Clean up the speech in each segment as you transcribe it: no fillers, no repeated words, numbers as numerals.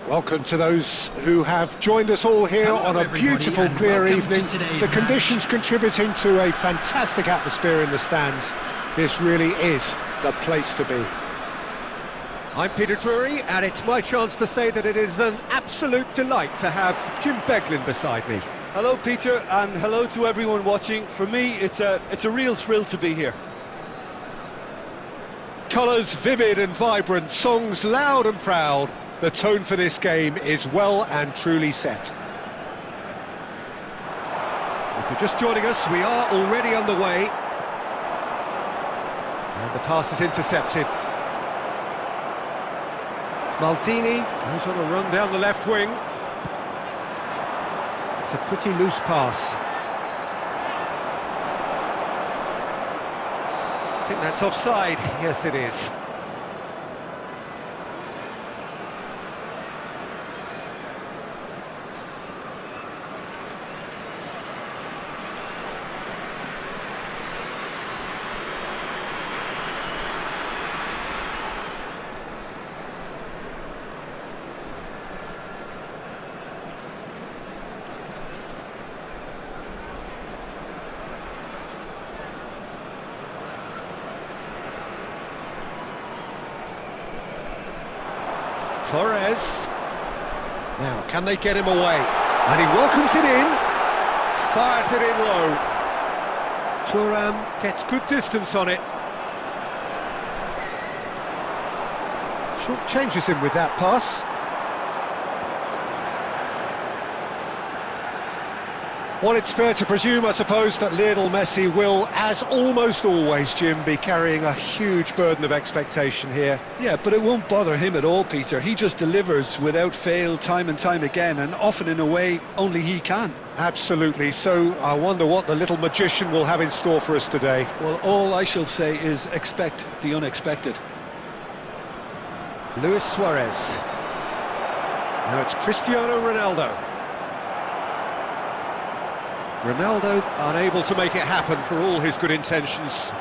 Welcome to those who have joined us all here on a beautiful, clear evening. The conditions contributing to a fantastic atmosphere in the stands. This really is the place to be. I'm Peter Drury, and it's my chance to say that it is an absolute delight to have Jim Beglin beside me. Hello, Peter, and hello to everyone watching. For me, it's a real thrill to be here. Colours vivid and vibrant, songs loud and proud. The tone for this game is well and truly set. If you're just joining us, we are already underway. And the pass is intercepted. Maldini goes on a run down the left wing. It's a pretty loose pass. I think that's offside. Yes, it is. Torres. Now, can they get him away? And he welcomes it in, fires it in low. Thuram gets good distance on it. Short changes him with that pass. Well, it's fair to presume, I suppose, that Lionel Messi will, as almost always, Jim, be carrying a huge burden of expectation here. Yeah, but it won't bother him at all, Peter. He just delivers without fail time and time again, and often in a way only he can. Absolutely. So I wonder what the little magician will have in store for us today. Well, all I shall say is expect the unexpected. Luis Suarez. Now it's Cristiano Ronaldo. Ronaldo unable to make it happen for all his good intentions.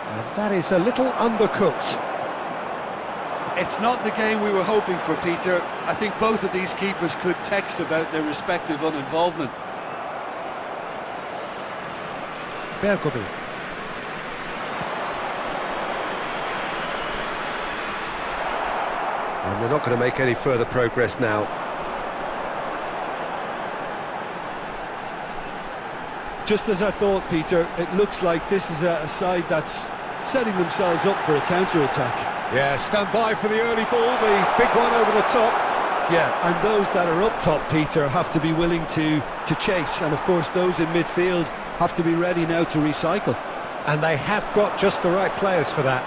And that is a little undercooked. It's not the game we were hoping for, Peter. I think both of these keepers could text about their respective uninvolvement. Bergomi. And they're not going to make any further progress now. Just as I thought, Peter, it looks like this is a side that's setting themselves up for a counter-attack. Yeah, stand by for the early ball, the big one over the top. Yeah, and those that are up top, Peter, have to be willing to chase. And of course, those in midfield have to be ready now to recycle. And they have got just the right players for that.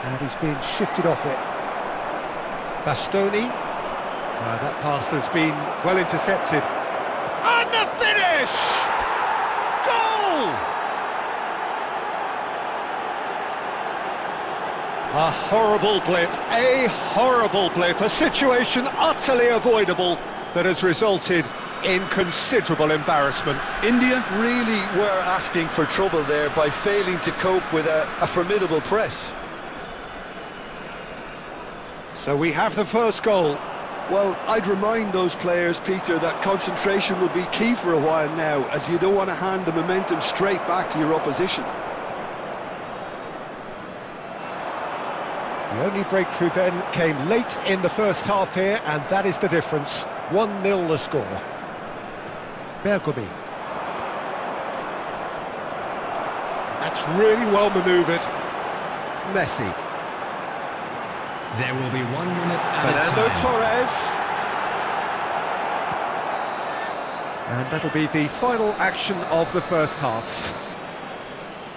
And he's being shifted off it. Bastoni. That pass has been well intercepted. And the finish! Goal! A horrible blip, a situation utterly avoidable that has resulted in considerable embarrassment. India really were asking for trouble there by failing to cope with a formidable press. So we have the first goal. Well, I'd remind those players, Peter, that concentration will be key for a while now, as you don't want to hand the momentum straight back to your opposition. The only breakthrough then came late in the first half here, and that is the difference. 1-0 the score. Bergomi. That's really well manoeuvred. Messi. There will be 1 minute at Fernando a time. Torres. And that'll be the final action of the first half.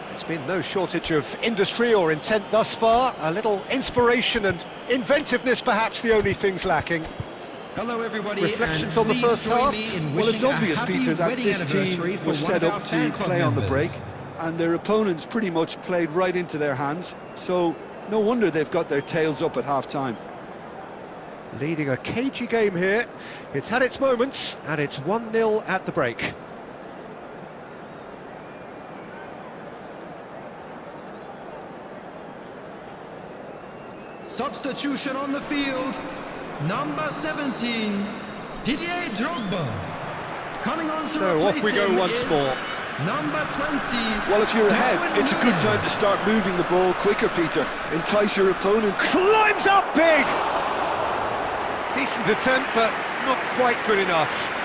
There's been no shortage of industry or intent thus far. A little inspiration and inventiveness, perhaps the only things lacking. Hello everybody. Reflections and on the please first join half? me in Well, it's wishing a obvious, happy Peter, that wedding this anniversary team for was one set of up our to fan club play on the members. break, and their opponents pretty much played right into their hands, so no wonder they've got their tails up at half-time. Leading a cagey game here. It's had its moments, and it's 1-0 at the break. substitution on the field. Number 17, Didier Drogba. Coming on to So off we go once more. Number 20. Well, if you're ahead, it's a good time to start moving the ball quicker, Peter. Entice your opponents. Climbs up big! Decent attempt, but not quite good enough.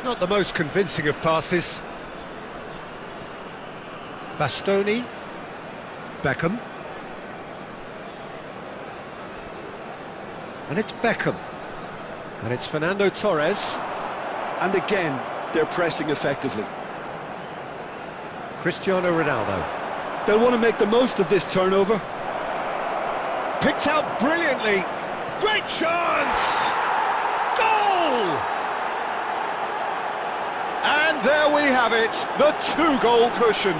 Not the most convincing of passes. Bastoni. Beckham. And it's Beckham. And it's Fernando Torres. And again, they're pressing effectively. Cristiano Ronaldo. They'll want to make the most of this turnover. Picked out brilliantly. Great chance! Goal! And there we have it, the two-goal cushion.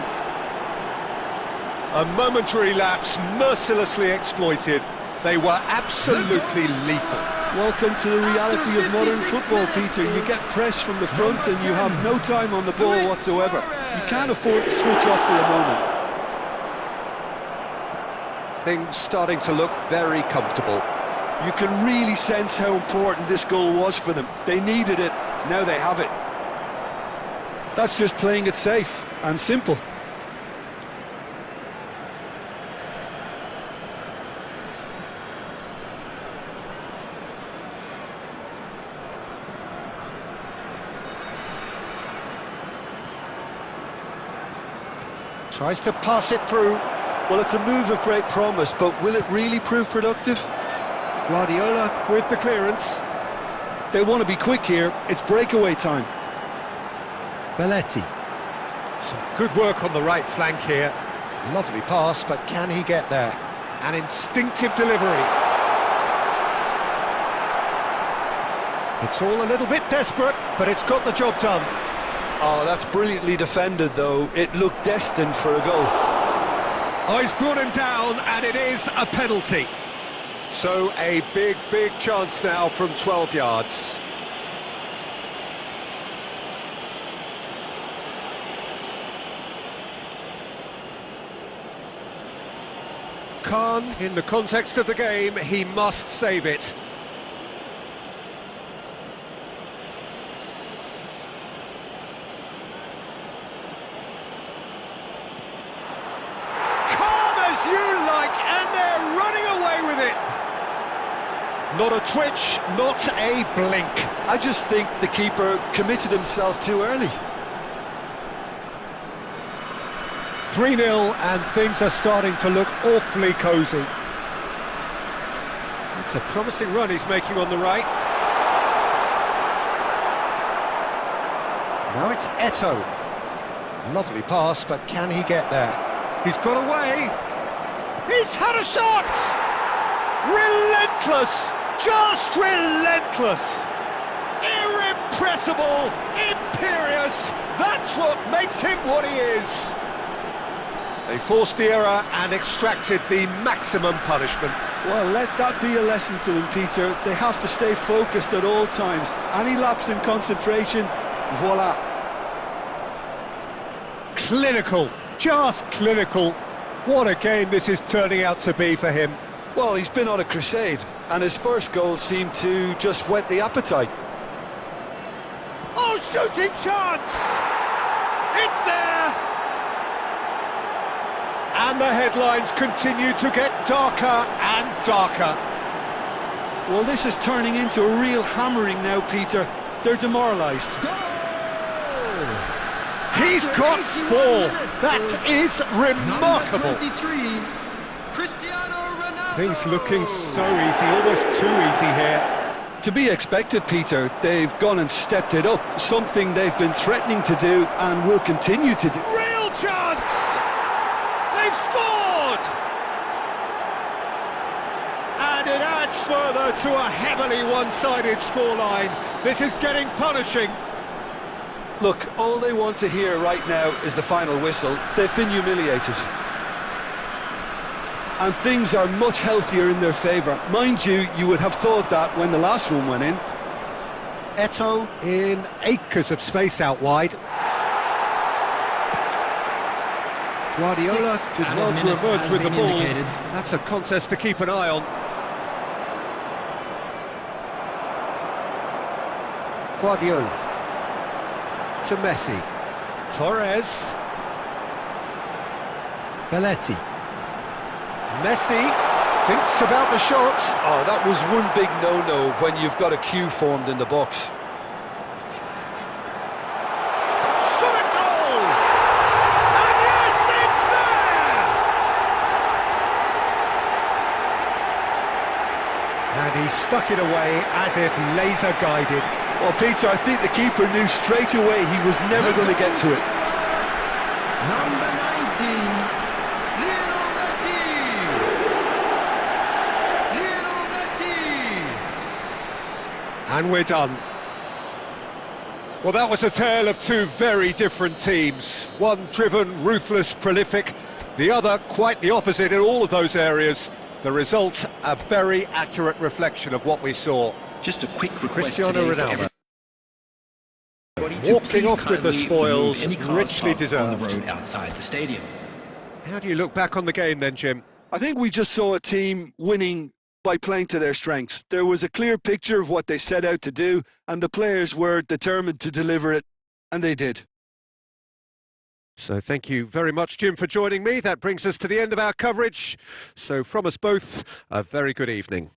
A momentary lapse mercilessly exploited. They were absolutely lethal. Welcome to the reality of modern football, Peter. You get pressed from the front and you have no time on the ball whatsoever. You can't afford to switch off for a moment. Things starting to look very comfortable. You can really sense how important this goal was for them. They needed it, now they have it. That's just playing it safe and simple. Tries to pass it through. Well, it's a move of great promise, but will it really prove productive? Guardiola with the clearance. They want to be quick here. It's breakaway time. Belletti. Some good work on the right flank here. Lovely pass, but can he get there? An instinctive delivery. It's all a little bit desperate, but it's got the job done. Oh, that's brilliantly defended, though. It looked destined for a goal. Oh, he's brought him down, and it is a penalty. So a big chance now from 12 yards. Khan, in the context of the game, he must save it. Not a twitch, not a blink. I just think the keeper committed himself too early. 3-0 and things are starting to look awfully cosy. It's a promising run he's making on the right. Now it's Eto'o. Lovely pass, but can he get there? He's got away. He's had a shot! Relentless! Just relentless! Irrepressible! Imperious! That's what makes him what he is! They forced the error and extracted the maximum punishment. Well, let that be a lesson to them, Peter. They have to stay focused at all times. Any lapse in concentration, voila. Clinical, just clinical. What a game this is turning out to be for him. Well, he's been on a crusade, and his first goal seemed to just whet the appetite. Oh, shooting chance! It's there! And the headlines continue to get darker and darker. Well, this is turning into a real hammering now, Peter. They're demoralised. He's got 4. That is remarkable. Number 23, Cristiano Ronaldo. Things looking so easy, almost too easy here. To be expected, Peter. They've gone and stepped it up, something they've been threatening to do and will continue to do. Real chance! They've scored! And it adds further to a heavily one-sided scoreline. This is getting punishing. Look, all they want to hear right now is the final whistle. They've been humiliated. and things are much healthier in their favour. Mind you, you would have thought that when the last one went in. Eto'o in acres of space out wide. Guardiola did well to emerge with the ball. That's a contest to keep an eye on. Guardiola to Messi. Torres. Belletti. Messi thinks about the shot. Oh, that was one big no-no when you've got a queue formed in the box. Shot a goal! And yes, it's there! And he stuck it away as if laser guided. Well, Peter, I think the keeper knew straight away he was never going to get to it. Number 19, Lionel Messi. Lionel Messi. And we're done. Well, that was a tale of two very different teams. One driven, ruthless, prolific. The other quite the opposite in all of those areas. The result, a very accurate reflection of what we saw. Just a quick request. Cristiano Ronaldo walking off with the spoils, richly deserved. Outside the stadium. How do you look back on the game then, Jim? I think we just saw a team winning by playing to their strengths. There was a clear picture of what they set out to do, and the players were determined to deliver it, and they did. So thank you very much, Jim, for joining me. That brings us to the end of our coverage. So from us both, a very good evening.